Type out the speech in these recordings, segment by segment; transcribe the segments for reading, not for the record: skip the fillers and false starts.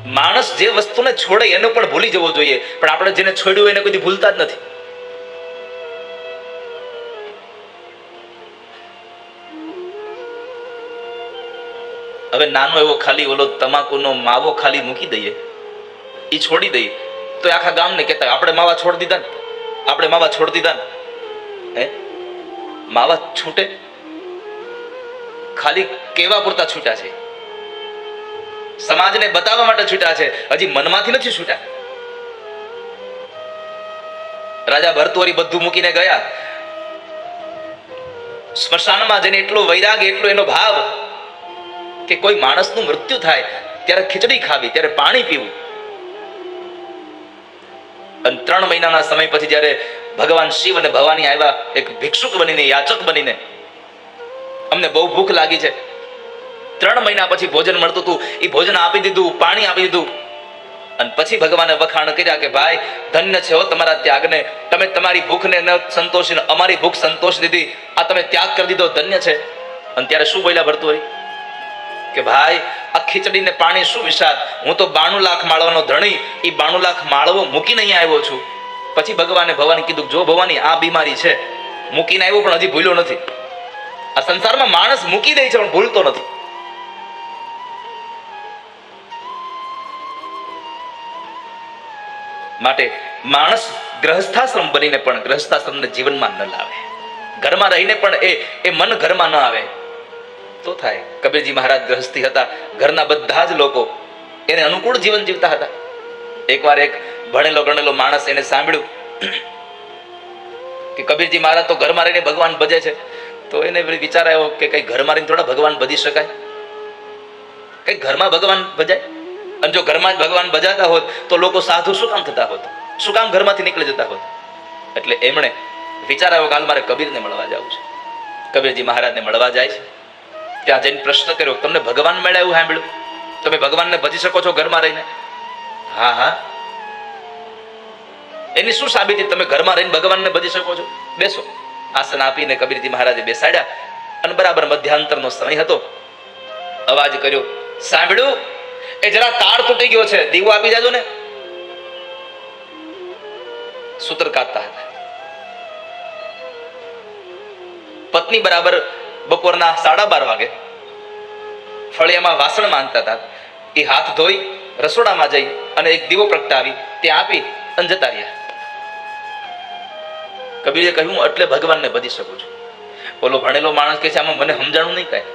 માણસ જે વસ્તુને છોડે એને પણ ભૂલી જવો જોઈએ, પણ આપણે જેને છોડ્યું એને કોઈ ભૂલતા જ નથી. હવે નાનો એવો ખાલી ઓલો તમાકુનો માવો ખાલી મૂકી દઈએ, એ છોડી દઈએ તો આખા ગામને કહેતા આપણે માવા છોડી દીધા ને, આપણે માવા છોડી દીધા ને. હે, માવા છૂટે? ખાલી કેવા પૂરતા છૂટા છે, સમાજને બતાવવા માટે છૂટા છે, હજી મનમાંથી નથી છૂટા. રાજા ભરતુહરી બધું મૂકીને ગયા સ્મશાનમાં જઈને, એટલો વૈરાગ, એટલો એનો ભાવ કે કોઈ માણસનું મૃત્યુ થાય ત્યારે ખીચડી ખાવી, ત્યારે પાણી પીવું. અને 3 મહિનાના સમય પછી જ્યારે ભગવાન શિવ અને ભવાની આવ્યા એક ભિક્ષુક બનીને, યાચક બનીને, અમને બહુ ભૂખ લાગી છે, 3 મહિના પછી ભોજન મળતું હતું, એ ભોજન આપી દીધું, પાણી આપી દીધું. અને પછી ભગવાને વખાણ કર્યા કે ભાઈ ધન્ય છે હો તમારા ત્યાગને, તમે તમારી ભૂખને ન સંતોષીને અમારી ભૂખ સંતોષ દીધી, આ તમે ત્યાગ કરી દીધો, ધન્ય છે. અને ત્યારે શું બોલ્યા ભરતુહરી કે ભાઈ આ ખીચડીને પાણી શું વિષાદ, હું તો 92 લાખ માળવાનો ધણી, એ 92 લાખ માળવો મૂકીને અહીંયા આવ્યો છું. પછી ભગવાને ભવાની કીધું, જો ભવાની આ બીમારી છે, મૂકીને આવ્યો પણ હજી ભૂલ્યો નથી. આ સંસારમાં માણસ મૂકી દે છે પણ ભૂલતો નથી. માટે માણસ ગ્રહસ્થાશ્રમ બનીને પણ ગ્રહસ્થાશ્રમને જીવનમાં ન લાવે, ઘરમાં રહીને પણ એ મન ઘરમાં ન આવે તો થાય. કબીરજી મહારાજ ગ્રહસ્થી હતા, ઘરના બધા જ લોકો એને અનુકૂળ જીવન જીવતા હતા. એકવાર એક ભણેલો ગણેલો માણસ એને સાંભળ્યું કે કબીરજી મહારાજ તો ઘરમાં રહીને ભગવાન ભજે છે, તો એને વિચાર આવ્યો કે કઈ ઘરમાં રહીને થોડા ભગવાન ભજી શકાય, કઈ ઘરમાં ભગવાન ભજાય. અને જો ઘરમાં જ ભગવાન ભજાતા હોત તો લોકો સાધુ શું કામ થતા હોત, શું કામ ઘરમાંથી નીકળી જતા હોત. એટલે એમણે વિચાર આવ્યો કે હાલ મારે કબીરને મળવા જવું છે. કબીરજી મહારાજને મળવા જાય છે, ત્યાં જઈને પ્રશ્ન કર્યો, તમને ભગવાન મળ્યા એવું સાંભળ્યું, તમે ભગવાનને ભજી શકો છો ઘરમાં રહીને? હા હા. એની શું સાબિતી, તમે ઘરમાં રહીને ભગવાનને ભજી શકો છો? બેસો. આસન આપીને કબીરજી મહારાજે બેસાડ્યા અને બરાબર મધ્યાંતરનો સમય હતો. અવાજ કર્યો, સાંભળ્યું? એ જરા તાર તૂટી ગયો છે, દીવો આપી જાજો ને. સૂત્ર કાઢતા હતા. પત્ની બરાબર બપોરના 12:30 વાગે ફળિયામાં વાસણ માંગતા હતા. એ હાથ ધોઈ રસોડામાં જઈ અને એક દીવો પ્રગટાવી ત્યાં આપી અને જતા રહ્યા. કબીરે કહ્યું, એટલે ભગવાનને ભજી શકું છું. બોલો ભણેલો માણસ કે છે, આમાં મને સમજાણું નહીં કાંઈ.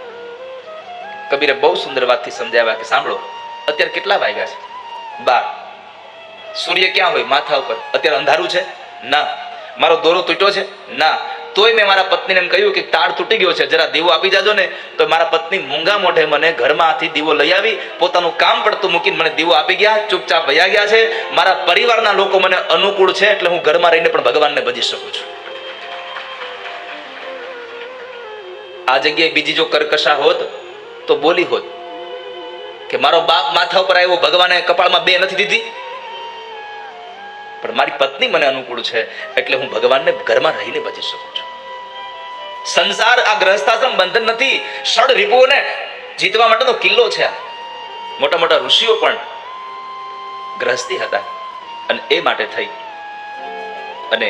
કબીરે બહુ સુંદર વાતથી સમજાવ્યા કે સાંભળો, અત્યારે કેટલા વાગ્યા છે? 12. સૂર્ય ક્યાં હોય? માથા ઉપર. અત્યારે અંધારું છે? ના. મારો દોરો તૂટ્યો છે? ના. તોય મેં મારા પત્નીને એમ કહ્યું કે તાર તૂટી ગયો છે, જરા દીવો આપી જાજો ને. તો મારા પત્ની મૂંગા મોઢે મને ઘરમાંથી દીવો લઈ આવી, પોતાનું કામ પડતું મૂકીને મને દીવો આપી ગયા, ચૂપચાપ વયા ગયા છે. મારા પરિવારના લોકો મને અનુકૂળ છે, એટલે હું ઘરમાં રહીને પણ ભગવાનને ભજી શકું છું. આ જગ્યાએ બીજી જો કર્કશા હોત તો બોલી હોત કે મારો બાપ માથા ઉપર આવ્યો, ભગવાને કપાળમાં 2 નથી દીધી, પણ મારી પત્ની મને અનુકૂળ છે એટલે હું ભગવાનને ઘરમાં રહીને ભજી શકું છું. સંસાર આ ગ્રહસ્થાશ્રમ બંધન નથી, ષડ રિપુઓને જીતવા માટેનો કિલ્લો છે. મોટા મોટા ઋષિઓ પણ ગ્રહસ્થી હતા અને એ માટે થઈ અને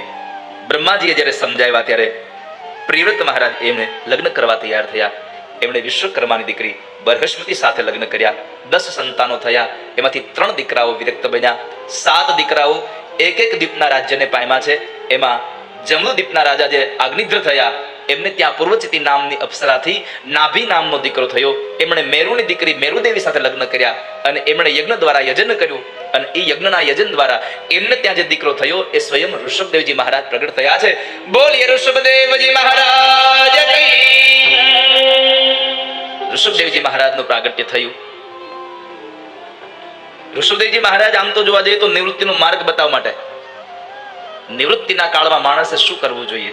બ્રહ્માજીએ જ્યારે સમજાવ્યા ત્યારે પ્રિયવ્રત મહારાજ એમને લગ્ન કરવા તૈયાર થયા. એમણે વિશ્વકર્માની દીકરી બૃહસ્પતિ સાથે લગ્ન કર્યા. 10 સંતાનો થયા, એમાંથી 3 દીકરાઓ વિરક્ત બન્યા, 7 દીકરાઓ એક દ્વીપના રાજ્યને પામ્યા છે. એમાં જમરૂદ્વીપના રાજા જે અગ્નિદ્ર થયા, એમને ત્યાં પૂર્વચિતી નામની અપ્સરાથી નાભી નામનો દીકરો થયો. એમણે મેરુની દીકરી મેરુદેવી સાથે લગ્ન કર્યા અને એમણે યજ્ઞ દ્વારા યજન કર્યું અને એ યજ્ઞના યજન દ્વારા એમને ત્યાં જે દીકરો થયો એ સ્વયં ઋષભદેવજી મહારાજ પ્રગટ થયા છે. બોલીએ ઋષભદેવજી મહારાજ કી. ઋષભદેવજી મહારાજનું પ્રાગટ્ય થયું. ઋષભદેવજી મહારાજ આમ તો જોવા જઈએ તો નિવૃત્તિનો માર્ગ બતાવવા માટે, નિવૃત્તિના કાળમાં માણસે શું કરવું જોઈએ,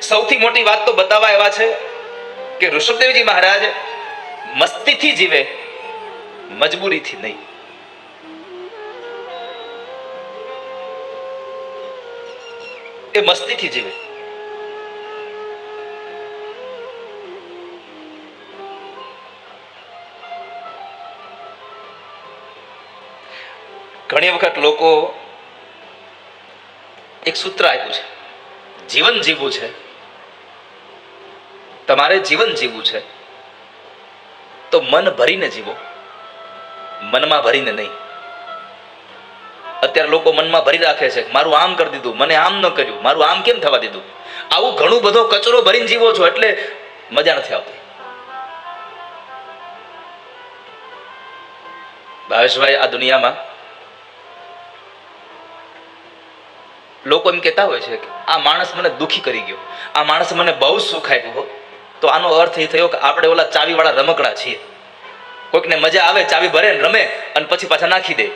સૌથી મોટી વાત તો બતાવવા એવા છે કે ઋષભદેવજી મહારાજ મસ્તીથી જીવે, મજબૂરીથી નહીં. એ મસ્તીથી જીવે. ઘણી વખત લોકો એક સૂત્ર આપ્યું છે, જીવન જીવવું છે, તમારે જીવન જીવવું છે તો મન ભરીને જીવો, મનમાં ભરીને નહીં. અત્યારે લોકો મનમાં ભરી રાખે છે, મારું આમ કરી દીધું, મને આમ ન કર્યું, મારું આમ કેમ થવા દીધું. આવું ઘણું બધો કચરો ભરીને જીવો છો એટલે મજા નથી આવતી. ભાવેશભાઈ, આ દુનિયામાં લોકો એમ કહેતા હોય છે કે આ માણસ મને દુખી કરી ગયો, આ માણસ મને બહુ સુખ આપ્યું હો. તો આનો અર્થ એ થયો કે આપણે ઓલા ચાવીવાળા રમકડા છીએ. કોઈકને મજા આવે, ચાવી ભરે ને રમે અને પછી પાછા નાખી દે.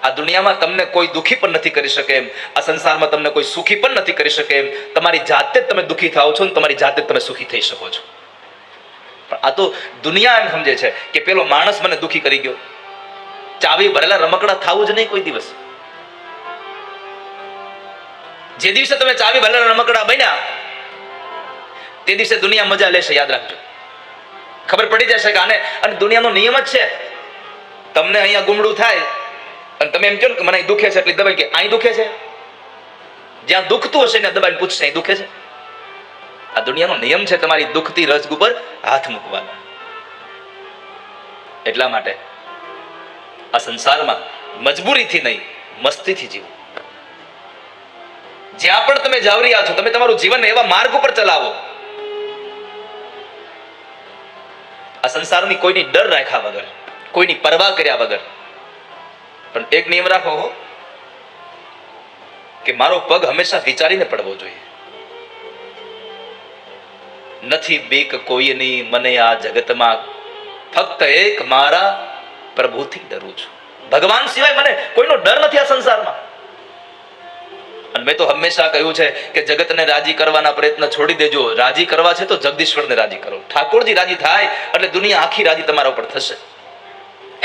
આ દુનિયામાં તમને કોઈ દુખી પણ નથી કરી શકે એમ, આ સંસારમાં તમને કોઈ સુખી પણ નથી કરી શકે એમ. તમારી જાતે જ તમે દુખી થાઓ છો ને તમારી જાતે જ તમે સુખી થઈ શકો છો. પણ આ તો દુનિયા એમ સમજે છે કે પેલો માણસ મને દુખી કરી ગયો. ચાવી ભરેલા રમકડા થવું જ નહીં કોઈ દિવસ. જે દિવસે તમે ચાવી ભરેલા રમકડા બન્યા તે દિવસે દુનિયા મજા લેશે, યાદ રાખજો. ખબર પડી જશે કે આને, અને દુનિયાનો નિયમ જ છે, તમને અહીંયા ગુમડું થાય અને તમે એમ કહો ને કે મને અહીં દુખે છે એટલે દબાઈ કે અહીં દુખે છે. જ્યાં દુખતું હશે ને દબાઈને પૂછશે અહીં દુખે છે. આ દુનિયાનો નિયમ છે તમારી દુખતી રજગ ઉપર હાથ મૂકવાનો. એટલા માટે આ સંસારમાં મજબૂરીથી નહીં, મસ્તીથી જીવો. જ્યાં પણ તમે જાવ રહ્યા છો તમે તમારું જીવન એવા માર્ગ ઉપર ચલાવો, આ સંસારની કોઈની ડર રાખ્યા વગર, કોઈની પરવા કર્યા વગર. પણ એક નિયમ રાખો હો કે મારો પગ હંમેશા વિચારીને પડવો જોઈએ. નથી બીક કોઈની મને આ જગતમાં, ફક્ત એક મારા પ્રભુથી ડરું છું. ભગવાન સિવાય મને કોઈનો ડર નથી આ સંસારમાં. અને મેં તો હંમેશા કહ્યું છે કે જગતને રાજી કરવાના પ્રયત્ન છોડી દેજો. રાજી કરવા છે તો જગદીશ્વરને રાજી કરો. ઠાકોરજી રાજી થાય એટલે દુનિયા આખી રાજી તમારા ઉપર થશે.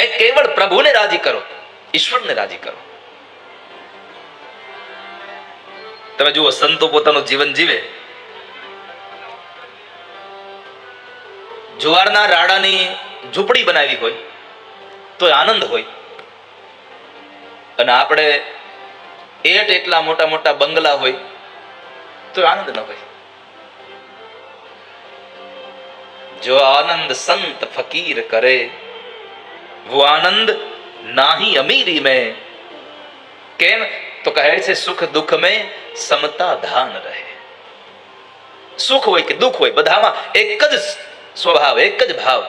એ કેવળ પ્રભુને રાજી કરો, ઈશ્વરને રાજી કરો. તમે જુઓ, સંતો પોતાનું જીવન જીવે, જુવારના રાડાની ઝૂંપડી બનાવી હોય તો આનંદ હોય, અને આપણે એટલા મોટા મોટા બંગલા હોય તો આનંદ ન હોય. જો આનંદ સંત ફકીર કરે वो आनंद नाही अमीरी में. કેમ તો કહે છે સુખ દુઃખ में समता धान રહે. સુખ હોય કે દુઃખ હોય બધામાં એક જ સ્વભાવ, એક જ ભાવ,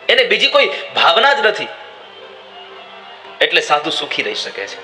એને બીજી કોઈ ભાવના જ નથી. એટલે સાધુ સુખી રહી શકે છે.